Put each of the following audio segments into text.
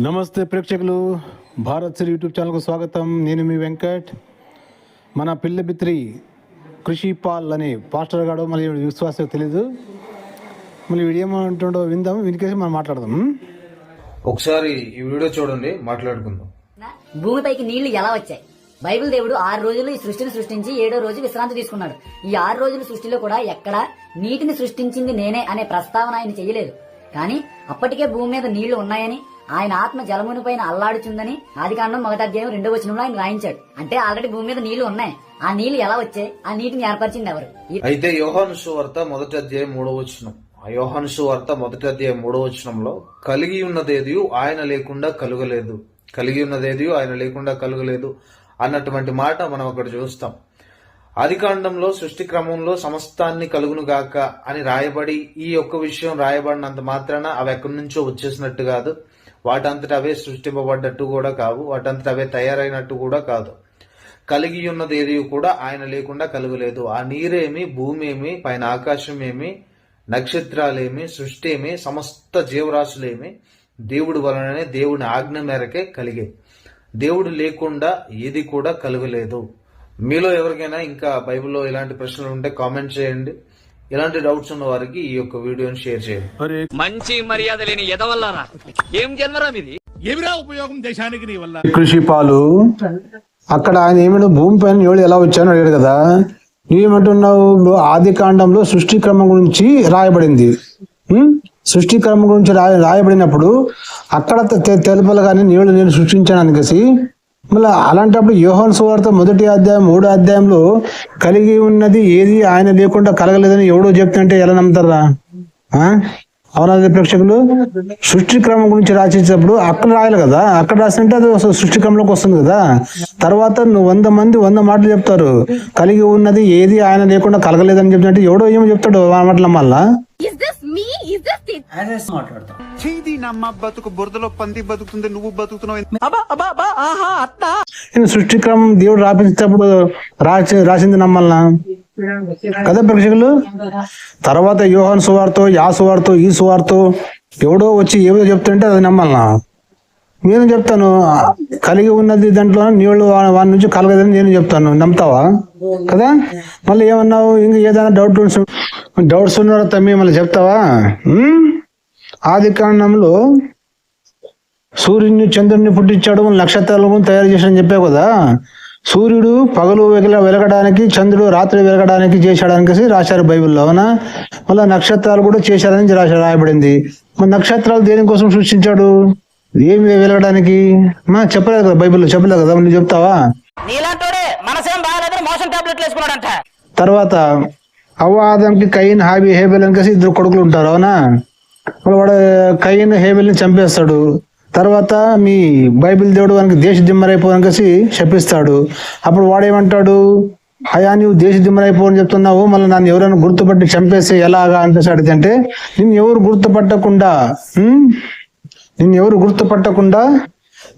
నమస్తే ప్రేక్షకులు, భారత్ శ్రీ యూట్యూబ్ ఛానల్కు స్వాగతం. నేను మీ వెంకట్. మన పిల్లబిత్రి కృషి పాల్ అనే పాస్టర్ గాడు మళ్ళీ విశ్వాసం తెలీదు. మళ్ళీ వీడేమంటుండో విందాం, వీనికేసి మనం మాట్లాడదాం. ఒకసారి ఈ వీడియో చూడండి, మాట్లాడుకుందాం. భూమిపైకి నీళ్లు ఎలా వచ్చాయి? బైబిల్ దేవుడు 6 రోజులు ఈ సృష్టిని సృష్టించి 7వ రోజు విశ్రాంతి తీసుకున్నాడు. ఈ 6 రోజుల సృష్టిలో కూడా ఎక్కడ నీటిని సృష్టించింది నేనే అనే ప్రస్తావన ఆయన చెయ్యలేదు. కానీ అప్పటికే భూమి మీద నీళ్లు ఉన్నాయని, ఆయన ఆత్మ జలముని పైన అల్లాడుచుందని ఆదికాండం 1వ అధ్యాయం 2వ వచనంలో ఆయన రాయించాడు. అంటే ఆల్రెడీ భూమి మీద నీళ్లు ఉన్నాయి. ఆ నీళ్లు ఎలా వచ్చాయి? ఆ నీటిని ఏర్పరిచింది ఎవరు? అయితే యోహాను సువార్త 1వ అధ్యాయం 3వ వచనం. ఆ యోహాను సువార్త 1వ అధ్యాయం 3వ వచనంలో కలిగి ఉన్నదేది ఆయన లేకుండా కలుగలేదు, కలిగి ఉన్నదేది ఆయన లేకుండా కలుగలేదు అన్నటువంటి మాట మనం అక్కడ చూస్తాం. ఆదికాండంలో సృష్టి క్రమంలో సమస్తాన్ని కలుగును గాక అని రాయబడి ఈ ఒక్క విషయం రాయబడినంత మాత్రాన అవి ఎక్కడి నుంచో వచ్చేసినట్టు కాదు, వాటంతట అవే సృష్టింపబడ్డట్టు కూడా కావు, వాటంతట అవే తయారైనట్టు కూడా కాదు. కలిగి ఉన్నది ఏది కూడా ఆయన లేకుండా కలుగలేదు. ఆ నీరేమి, భూమి ఏమి, పైన ఆకాశం ఏమి, నక్షత్రాలేమి, సృష్టి ఏమి, సమస్త జీవరాశులేమి దేవుడి వలననే, దేవుని ఆజ్ఞ మేరకే కలిగే. దేవుడు లేకుండా ఏది కూడా కలుగలేదు. మీలో ఎవరికైనా ఇంకా బైబిల్లో ఇలాంటి ప్రశ్నలు ఉంటే కామెంట్ చేయండి. ఇలాంటి డౌట్స్ ఉన్న వారికి ఈ యొక్క వీడియోని షేర్ చేయండి. మంచి మర్యాద లేని ఎదవల్లారా, ఏం జన్మరా మీది? ఏమిరా ఉపయోగం దేశానికి నీ వల్ల? కృషి పాలు అక్కడ ఆయన ఏమైనా భూమి పైన నీళ్ళు ఎలా వచ్చాయని అడిగాడు కదా. నువ్వేమంటున్నావు? ఆది కాండంలో సృష్టి క్రమం గురించి రాయబడింది. సృష్టి క్రమం గురించి రాయబడినప్పుడు అక్కడ తెలుపలు కానీ నీళ్లు నేను సృష్టించాను అనికేసి, మళ్ళీ అలాంటప్పుడు యోహాను సువార్త 1వ అధ్యాయం 3వ అధ్యాయంలో కలిగి ఉన్నది ఏది ఆయన లేకుండా కలగలేదని ఎవడో చెప్తుంటే ఎలా నమ్ముతారా? అవునా ప్రేక్షకులు? సృష్టి క్రమం గురించి రాసేటప్పుడు అక్కడ రాయాలి కదా, అక్కడ రాస్తుంటే అది సృష్టి క్రమంలోకి వస్తుంది కదా. తర్వాత నువ్వు 100 మంది 100 మాటలు చెప్తారు, కలిగి ఉన్నది ఏది ఆయన లేకుండా కలగలేదని చెప్తుంటే ఎవడో ఏమో చెప్తాడు ఆ మాటల మళ్ళా. బతుకు బురదలో పంది బతుకుతుంది, నువ్వు బతుకుతున్నావు. సృష్టి క్రమం దేవుడు రాపించేటప్పుడు రాసింది నమ్మల్నా కదా ప్రేక్షకులు? తర్వాత యోహాను సువార్తో, ఆ సువార్తో, ఈ సువార్తో ఎవడో వచ్చి ఏదో చెప్తుంటే అది నమ్మల్నా? నేను చెప్తాను కలిగి ఉన్నది దాంట్లో నీళ్ళు వాడి నుంచి కలగదని నేను చెప్తాను, నమ్ముతావా కదా? మళ్ళీ ఏమన్నావు? ఇంకా ఏదైనా డౌట్స్ ఉన్నారో తమ్మి మళ్ళీ చెప్తావా? ఆది కాండంలో సూర్యుడిని చంద్రుడిని పుట్టించాడు, నక్షత్రాలను తయారు చేశాడని చెప్పావు కదా. సూర్యుడు పగలు వెలగడానికి, చంద్రుడు రాత్రి వెలగడానికి చేశాడని రాశారు బైబిల్లో, అవునా? మళ్ళీ నక్షత్రాలు కూడా చేశాడని రాయబడింది. మరి నక్షత్రాలు దేనికోసం సృష్టించాడు? ఏమి వెలగడానికి చెప్పలేదు కదా బైబిల్లో, చెప్పలేదు కదా. నువ్వు చెప్తావా? తర్వాత అవ్వ ఆదంకి కయీన్ హేబెల్ అనికేసి 2 కొడుకులు ఉంటారు, అవునా? వాడు కయీన్ హేబెల్ని చంపేస్తాడు. తర్వాత మీ బైబిల్ దేవుడు వానికి దేశ దిమ్మరైపోవనికేసి శపిస్తాడు. అప్పుడు వాడేమంటాడు? అయ్యా నువ్వు దేశ దిమ్మరైపోవని చెప్తున్నావు, మళ్ళీ నన్ను ఎవరైనా గుర్తుపట్టి చంపేస్తే ఎలాగా అనిపిస్తే అడిగితే, నిన్ను ఎవరు గుర్తుపట్టకుండా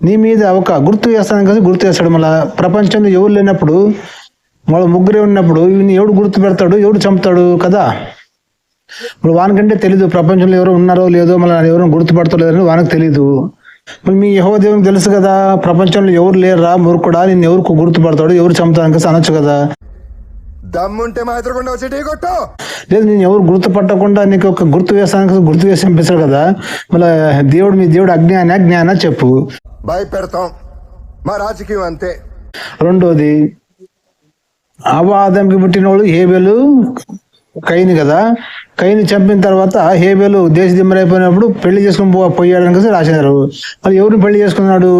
నీ మీద ఒక గుర్తు వేస్తాను కదా, గుర్తు వేస్తాడు. మళ్ళీ ప్రపంచంలో ఎవరు లేనప్పుడు, వాళ్ళ ముగ్గురే ఉన్నప్పుడు ఎవడు గుర్తు పెడతాడు, ఎవడు చంపుతాడు కదా. ఇప్పుడు వానికంటే తెలీదు ప్రపంచంలో ఎవరు ఉన్నారో లేదో, మళ్ళీ ఎవరు గుర్తుపడతలేదని వానికి తెలీదు. మళ్ళీ మీ యెహోవా దేవునికి తెలుసు కదా, ప్రపంచంలో ఎవరు లేరురా మూర్ఖుడా, నిన్ను ఎవరు గుర్తుపడతాడు, ఎవరు చంపుతానికి అనొచ్చు కదా. దమ్ముంటే మా ఎదురుకుండా వచ్చి కొట్టు. లేదు, నేను ఎవరు గుర్తుపట్టకుండా నీకు ఒక గుర్తు వేస్తానికి గుర్తు వేసి చంపిస్తాడు కదా. మళ్ళీ మీ దేవుడు అజ్ఞాన చెప్పు. భయపెడతాం, మా రాజకీయం అంతే. రెండోది, అవ్వ ఆదంకి పుట్టినోడు హేబెలు కయీను కదా. కయీను చంపిన తర్వాత హేబెలు దేశ దిమ్మరైపోయినప్పుడు పెళ్లి చేసుకుని పోయాడని రాసినారు. మరి ఎవరిని పెళ్లి చేసుకున్నాడు?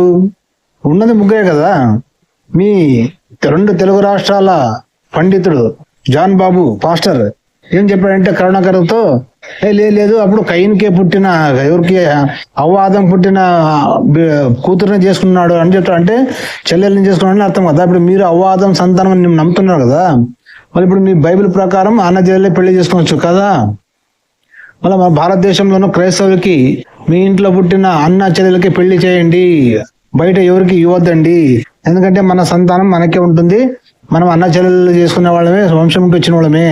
ఉన్నది ముగ్గురే కదా. మీ 2 తెలుగు రాష్ట్రాల పండితుడు జాన్ బాబు పాస్టర్ ఏం చెప్పాడంటే కరుణాకర్తో, లేదు అప్పుడు కయీన్కే పుట్టిన, ఎవరికి అవ్వ ఆదం పుట్టిన కూతురుని చేసుకున్నాడు అని చెప్తాడు. అంటే చెల్లెల్ని చేసుకున్నాడని అర్థం కదా. ఇప్పుడు మీరు అవ్వ ఆదం సంతానం నమ్ముతున్నారు కదా, మరి ఇప్పుడు మీ బైబిల్ ప్రకారం అన్న చెల్లెల్ని పెళ్లి చేసుకోవచ్చు కదా. మళ్ళీ మన భారతదేశంలోనూ క్రైస్తవులకి మీ ఇంట్లో పుట్టిన అన్న చెల్లెలకి పెళ్లి చేయండి, బయట ఎవరికి ఇవ్వద్దండి, ఎందుకంటే మన సంతానం మనకే ఉంటుంది, మనం అన్న చెల్లెలు చేసుకునే వాళ్ళమే, వంశం వచ్చిన వాళ్ళమే.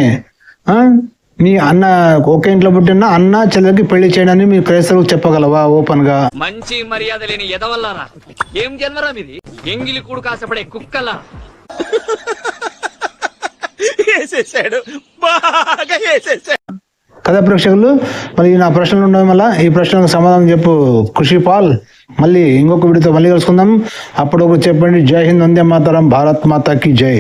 మీ అన్న ఒకే ఇంట్లో పుట్టిన అన్న చెల్లెలకి పెళ్లి చేయడాన్ని మీ క్రైస్తవులకు చెప్పగలవా ఓపెన్ గా? మంచి మర్యాద లేని ఎదవల్లారా ఏం జన్మరా మీది ఎంగిలి కూడు కాసపడే కుక్కలా వేసేసాడు, బాగా వేసేసాడు. కదా ప్రేక్షకులు, మరి నా ప్రశ్నలు ఉన్నాయి, మళ్ళీ ఈ ప్రశ్నలకు సమాధానం చెప్పు ఖుషి పాల్. మళ్ళీ ఇంకొక వీడియోతో మళ్ళీ కలుసుకుందాం. అప్పుడు చెప్పండి. జై హింద్, వందే మాతరం, భారత్ మాతాకి జై.